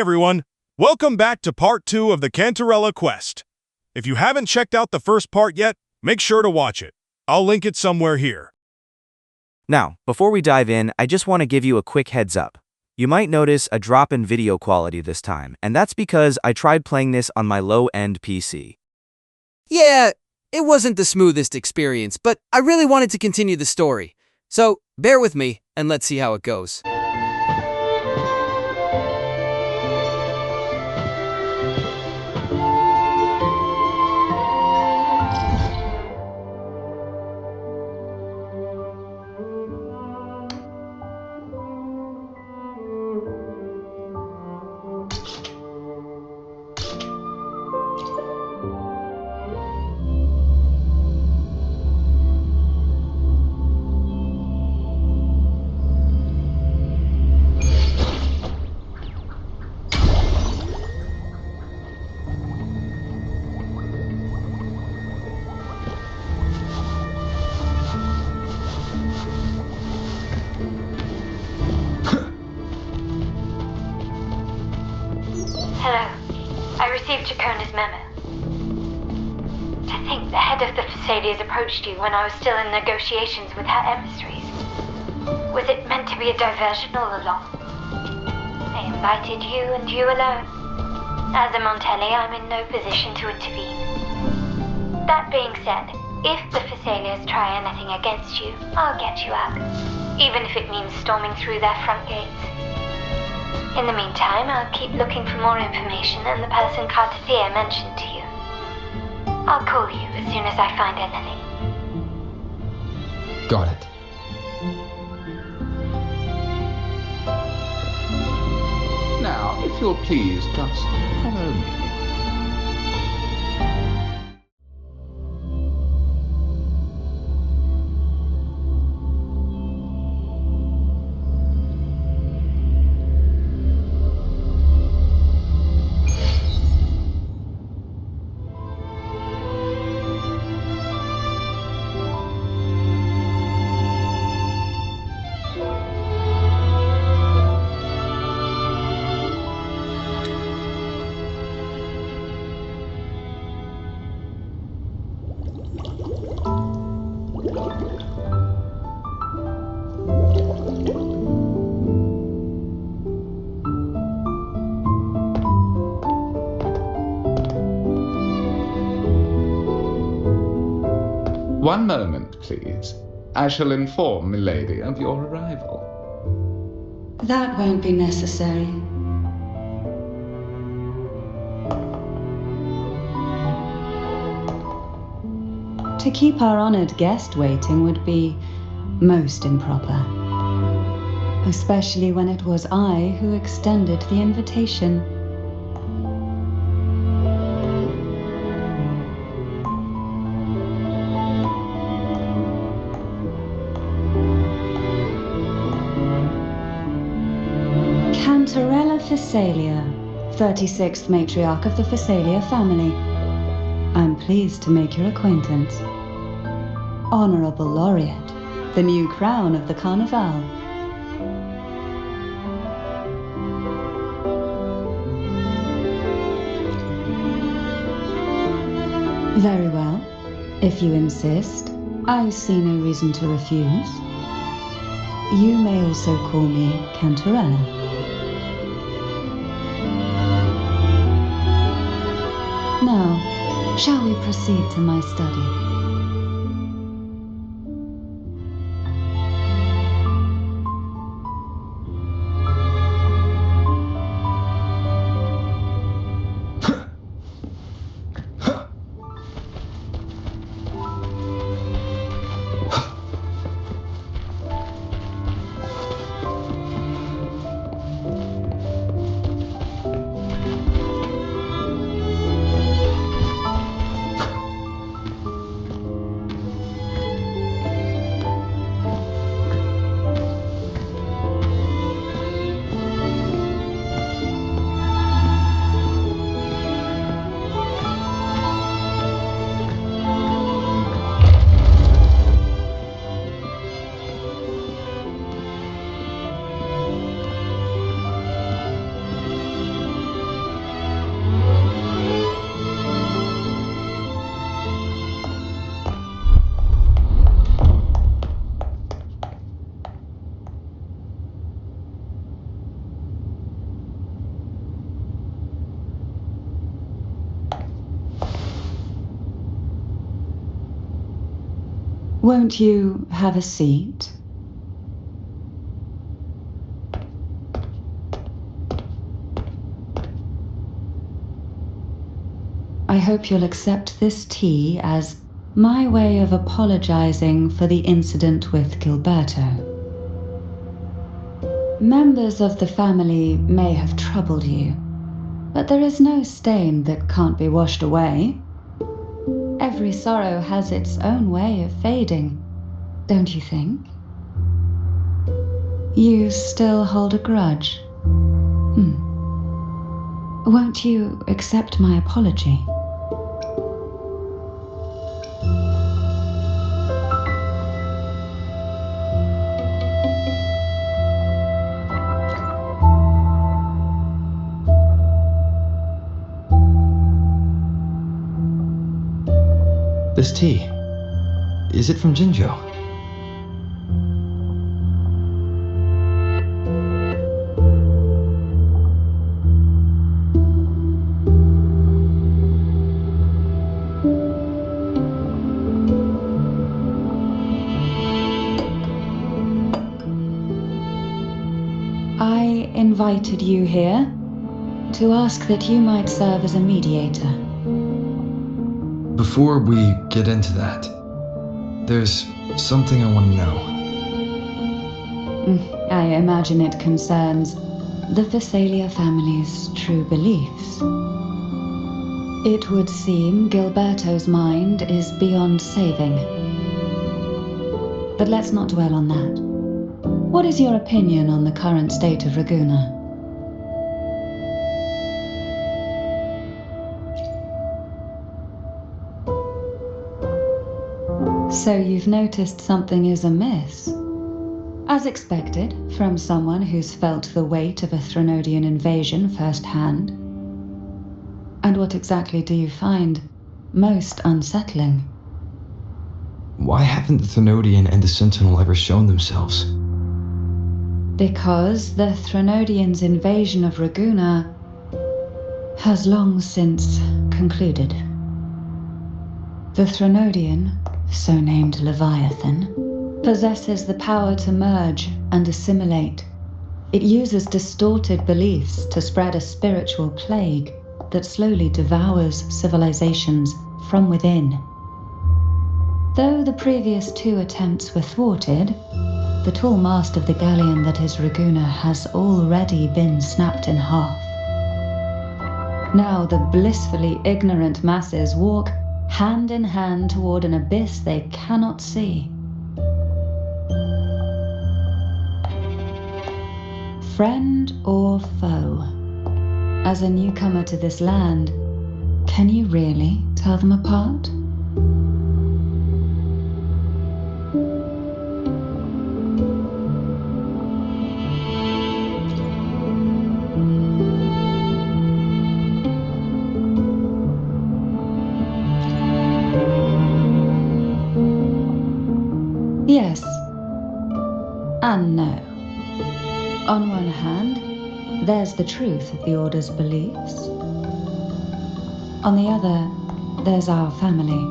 everyone, welcome back to part 2 of the Cantarella quest. If you haven't checked out the first part yet, make sure to watch it. I'll link it somewhere here. Now, before we dive in, I just want to give you a quick heads up. You might notice a drop in video quality this time, and that's because I tried playing this on my low-end PC. Yeah, it wasn't the smoothest experience, but I really wanted to continue the story. So, bear with me, and let's see how it goes. Hello. I received Jacona's memo. To think the head of the Thessalians approached you when I was still in negotiations with her emissaries. Was it meant to be a diversion all along? I invited you and you alone. As a Montelli, I'm in no position to intervene. That being said, if the Thessalians try anything against you, I'll get you out. Even if it means storming through their front gates. In the meantime, I'll keep looking for more information and the person Cantarella mentioned to you. I'll call you as soon as I find anything. Got it. Now, if you'll please, just follow me. One moment, please. I shall inform Milady of your arrival. That won't be necessary. To keep our honored guest waiting would be most improper. Especially when it was I who extended the invitation. Cantarella Thessalia, 36th matriarch of the Thessalia family. I'm pleased to make your acquaintance. Honorable Laureate, the new crown of the Carnival. Very well. If you insist, I see no reason to refuse. You may also call me Cantarella. Now, shall we proceed to my study? Won't you have a seat? I hope you'll accept this tea as my way of apologizing for the incident with Gilberto. Members of the family may have troubled you, but there is no stain that can't be washed away. Every sorrow has its own way of fading, don't you think? You still hold a grudge? Won't you accept my apology? This tea, is it from Jinjo? I invited you here to ask that you might serve as a mediator. Before we get into that, there's something I want to know. I imagine it concerns the Phasalia family's true beliefs. It would seem Gilberto's mind is beyond saving. But let's not dwell on that. What is your opinion on the current state of Raguna? So you've noticed something is amiss? As expected, from someone who's felt the weight of a Threnodian invasion firsthand. And what exactly do you find most unsettling? Why haven't the Threnodian and the Sentinel ever shown themselves? Because the Threnodians' invasion of Raguna has long since concluded. The Threnodian, so named Leviathan, possesses the power to merge and assimilate. It uses distorted beliefs to spread a spiritual plague that slowly devours civilizations from within. Though the previous 2 attempts were thwarted, the tall mast of the galleon that is Raguna has already been snapped in half. Now the blissfully ignorant masses walk hand in hand toward an abyss they cannot see. Friend or foe? As a newcomer to this land, can you really tell them apart? Yes and no. On one hand, there's the truth of the Order's beliefs. On the other, there's our family.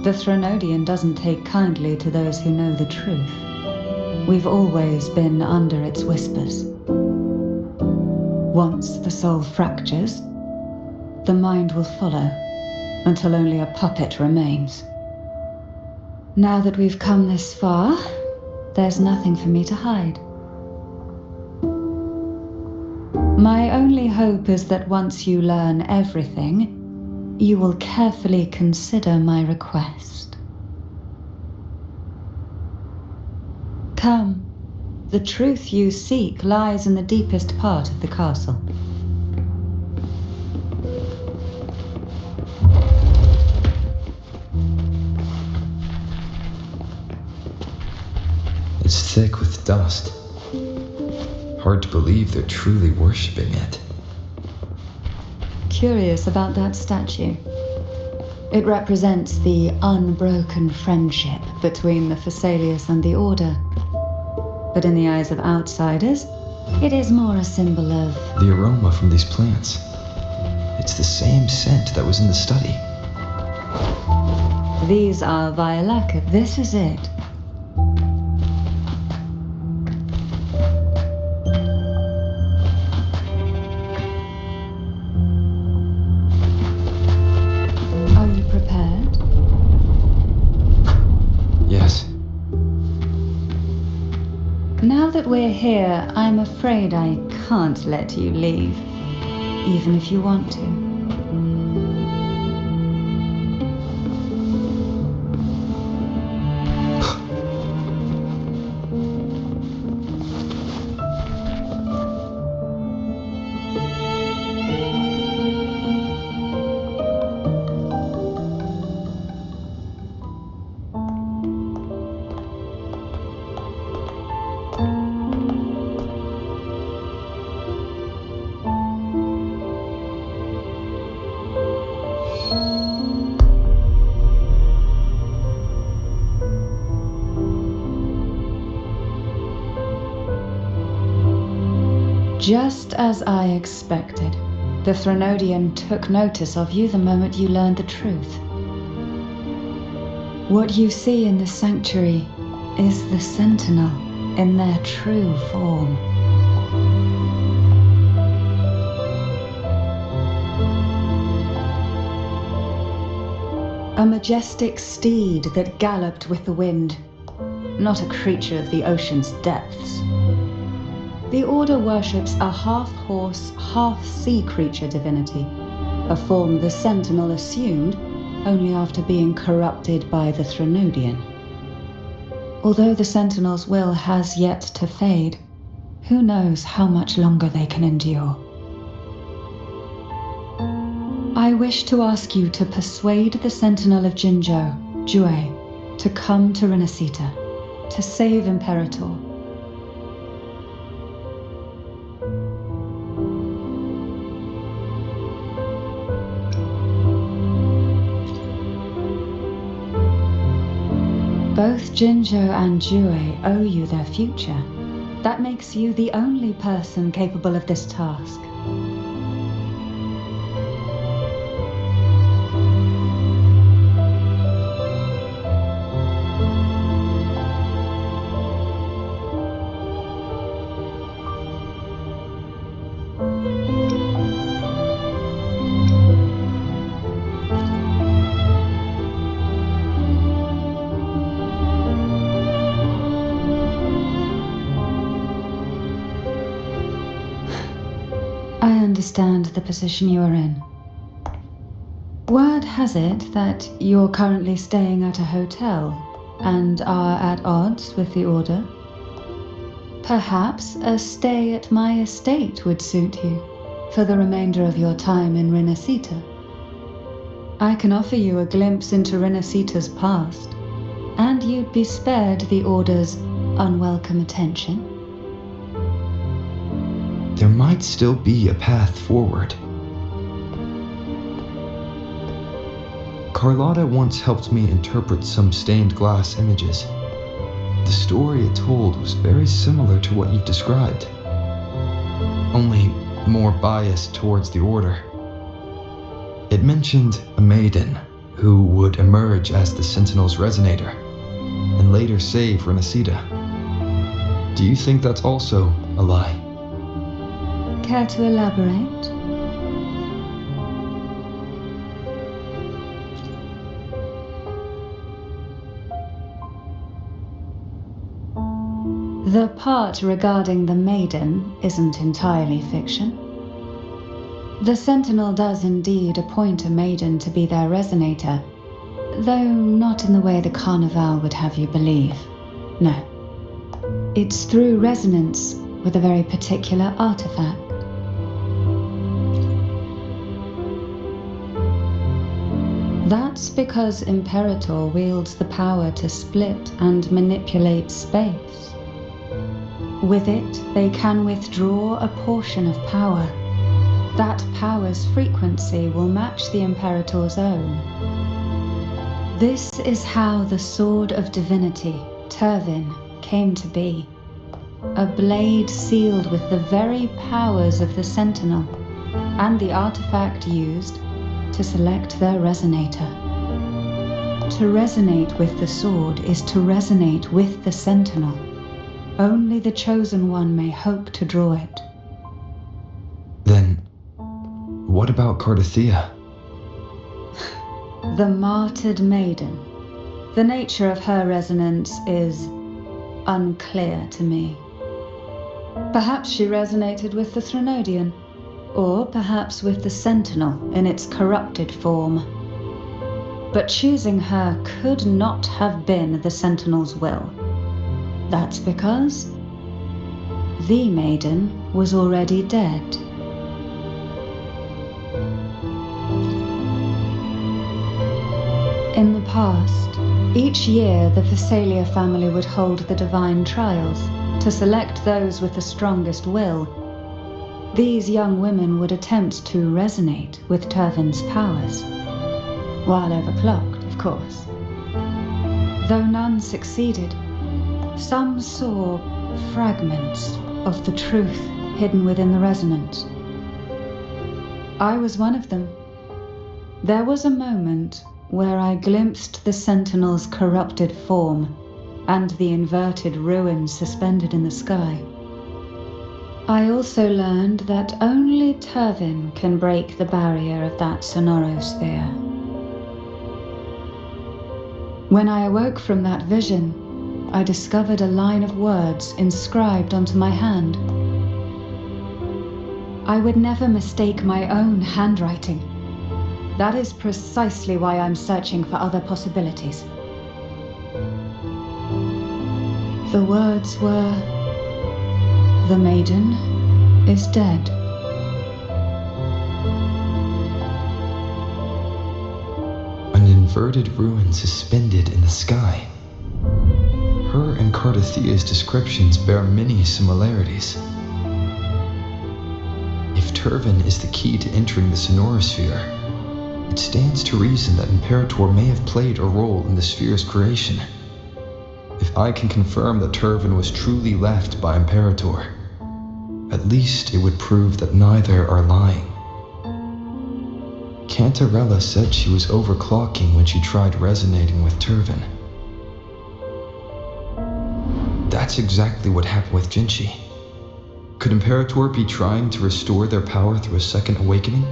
The Threnodian doesn't take kindly to those who know the truth. We've always been under its whispers. Once the soul fractures, the mind will follow, until only a puppet remains. Now that we've come this far, there's nothing for me to hide. My only hope is that once you learn everything, you will carefully consider my request. Come, the truth you seek lies in the deepest part of the castle. It's thick with dust. Hard to believe they're truly worshipping it. Curious about that statue. It represents the unbroken friendship between the Phasaelius and the Order. But in the eyes of outsiders, it is more a symbol of... The aroma from these plants. It's the same scent that was in the study. These are Violaka. This is it. Are you prepared? Yes. Now that we're here, I'm afraid I can't let you leave, even if you want to. Just as I expected, the Threnodian took notice of you the moment you learned the truth. What you see in the sanctuary is the Sentinel in their true form. A majestic steed that galloped with the wind, not a creature of the ocean's depths. The Order worships a half-horse, half-sea creature divinity, a form the Sentinel assumed only after being corrupted by the Threnodian. Although the Sentinel's will has yet to fade, who knows how much longer they can endure. I wish to ask you to persuade the Sentinel of Jinzhou, Jue, to come to Renacita, to save Imperator. Both Jinzhou and Jue owe you their future. That makes you the only person capable of this task. I understand the position you are in. Word has it that you're currently staying at a hotel and are at odds with the Order. Perhaps a stay at my estate would suit you for the remainder of your time in Renacita. I can offer you a glimpse into Renacita's past, and you'd be spared the Order's unwelcome attention. There might still be a path forward. Carlotta once helped me interpret some stained glass images. The story it told was very similar to what you've described, only more biased towards the Order. It mentioned a maiden who would emerge as the Sentinel's resonator and later save Renacita. Do you think that's also a lie? Care to elaborate? The part regarding the maiden isn't entirely fiction. The Sentinel does indeed appoint a maiden to be their resonator, though not in the way the Carnival would have you believe. No. It's through resonance with a very particular artifact. That's because Imperator wields the power to split and manipulate space. With it, they can withdraw a portion of power. That power's frequency will match the Imperator's own. This is how the Sword of Divinity, Turvin, came to be. A blade sealed with the very powers of the Sentinel, and the artifact used to select their resonator. To resonate with the sword is to resonate with the sentinel. Only the chosen one may hope to draw it. Then, what about Cardathea? The martyred maiden. The nature of her resonance is unclear to me. Perhaps she resonated with the Threnodian, or perhaps with the Sentinel in its corrupted form. But choosing her could not have been the Sentinel's will. That's because the maiden was already dead. In the past, each year the Phasalia family would hold the divine trials to select those with the strongest will. These young women would attempt to resonate with Turvin's powers, while overclocked, of course. Though none succeeded, some saw fragments of the truth hidden within the resonance. I was one of them. There was a moment where I glimpsed the Sentinel's corrupted form and the inverted ruins suspended in the sky. I also learned that only Turvin can break the barrier of that sonorosphere. When I awoke from that vision, I discovered a line of words inscribed onto my hand. I would never mistake my own handwriting. That is precisely why I'm searching for other possibilities. The words were, "The maiden is dead." An inverted ruin suspended in the sky. Her and Cardathea's descriptions bear many similarities. If Turvin is the key to entering the sonorosphere, it stands to reason that Imperator may have played a role in the sphere's creation. If I can confirm that Turvin was truly left by Imperator, at least it would prove that neither are lying. Cantarella said she was overclocking when she tried resonating with Turvin. That's exactly what happened with Jinchi. Could Imperator be trying to restore their power through a second awakening?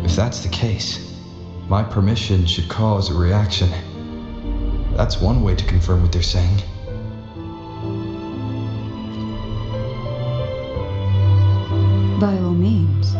If that's the case, my permission should cause a reaction. That's one way to confirm what they're saying. By all means.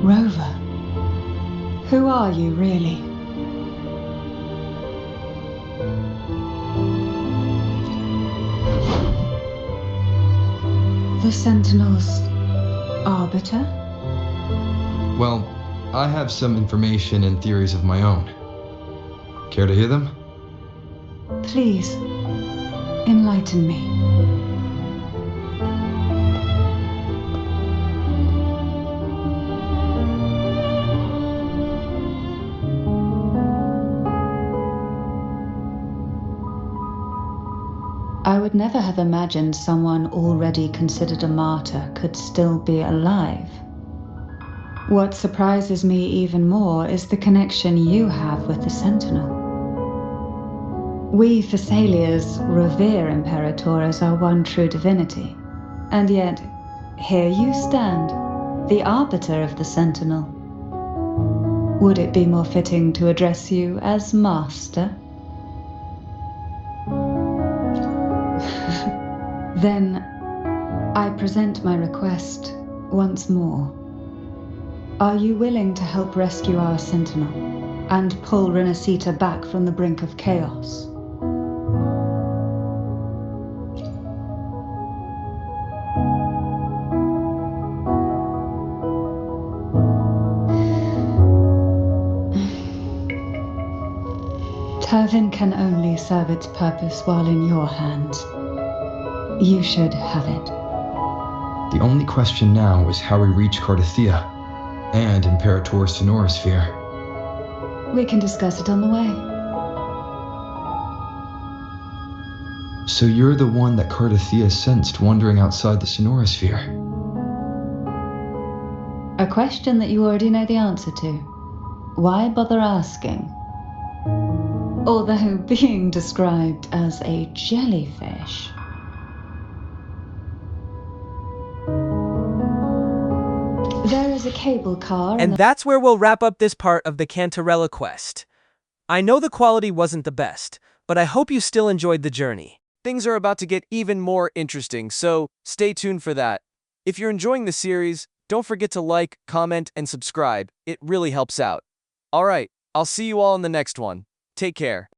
Rover, who are you really? The Sentinel's arbiter? Well, I have some information and theories of my own. Care to hear them? Please, enlighten me. I would never have imagined someone already considered a martyr could still be alive. What surprises me even more is the connection you have with the Sentinel. We Phasalias revere Imperator as our one true divinity, and yet here you stand, the arbiter of the Sentinel. Would it be more fitting to address you as Master? Then I present my request once more. Are you willing to help rescue our sentinel and pull Renacita back from the brink of chaos? Turvin can only serve its purpose while in your hands. You should have it. The only question now is how we reach Cardathia and Imperator Sonorosphere. We can discuss it on the way. So you're the one that Cardathia sensed wandering outside the Sonorosphere? A question that you already know the answer to. Why bother asking? Although being described as a jellyfish. There is a cable car And that's where we'll wrap up this part of the Cantarella quest. I know the quality wasn't the best, but I hope you still enjoyed the journey. Things are about to get even more interesting, so stay tuned for that. If you're enjoying the series, don't forget to like, comment, and subscribe. It really helps out. Alright, I'll see you all in the next one. Take care.